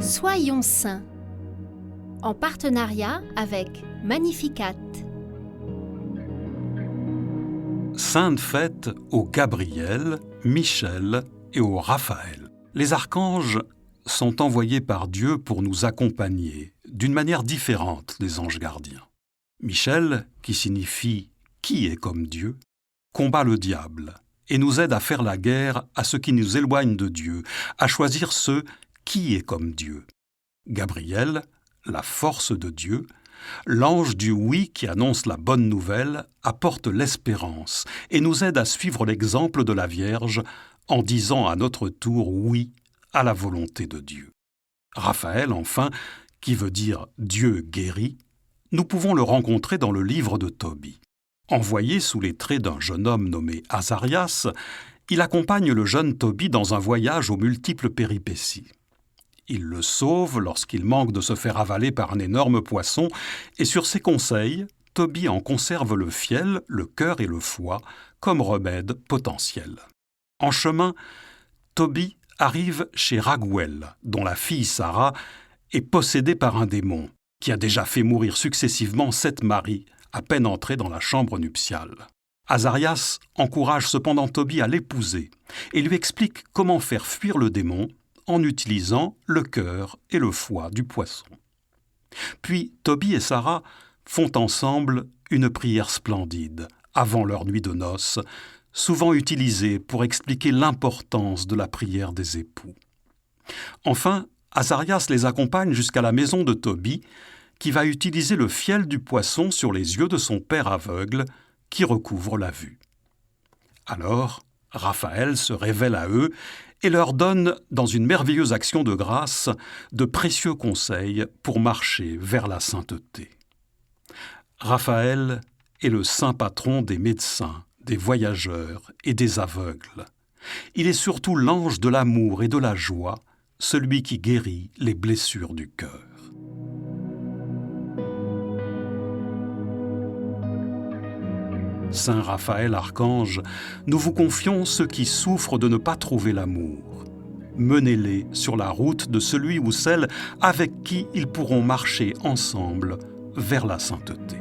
Soyons saints, en partenariat avec Magnificat. Sainte fête au Gabriel, Michel et au Raphaël. Les archanges sont envoyés par Dieu pour nous accompagner d'une manière différente des anges gardiens. Michel, qui signifie « qui est comme Dieu », combat le diable et nous aide à faire la guerre à ceux qui nous éloignent de Dieu, à choisir ceux qui est comme Dieu. Gabriel, la force de Dieu, l'ange du oui qui annonce la bonne nouvelle, apporte l'espérance et nous aide à suivre l'exemple de la Vierge en disant à notre tour oui à la volonté de Dieu. Raphaël, enfin, qui veut dire Dieu guérit, nous pouvons le rencontrer dans le livre de Tobie. Envoyé sous les traits d'un jeune homme nommé Azarias, il accompagne le jeune Tobie dans un voyage aux multiples péripéties. Il le sauve lorsqu'il manque de se faire avaler par un énorme poisson et sur ses conseils, Tobie en conserve le fiel, le cœur et le foie comme remède potentiel. En chemin, Tobie arrive chez Raguel, dont la fille Sarah est possédée par un démon qui a déjà fait mourir successivement 7 maris à peine entrés dans la chambre nuptiale. Azarias encourage cependant Tobie à l'épouser et lui explique comment faire fuir le démon en utilisant le cœur et le foie du poisson. Puis Tobie et Sarah font ensemble une prière splendide avant leur nuit de noces, souvent utilisée pour expliquer l'importance de la prière des époux. Enfin, Azarias les accompagne jusqu'à la maison de Tobie, qui va utiliser le fiel du poisson sur les yeux de son père aveugle, qui recouvre la vue. Alors, Raphaël se révèle à eux et leur donne, dans une merveilleuse action de grâce, de précieux conseils pour marcher vers la sainteté. Raphaël est le saint patron des médecins, des voyageurs et des aveugles. Il est surtout l'ange de l'amour et de la joie, celui qui guérit les blessures du cœur. Saint Raphaël Archange, nous vous confions ceux qui souffrent de ne pas trouver l'amour. Menez-les sur la route de celui ou celle avec qui ils pourront marcher ensemble vers la sainteté.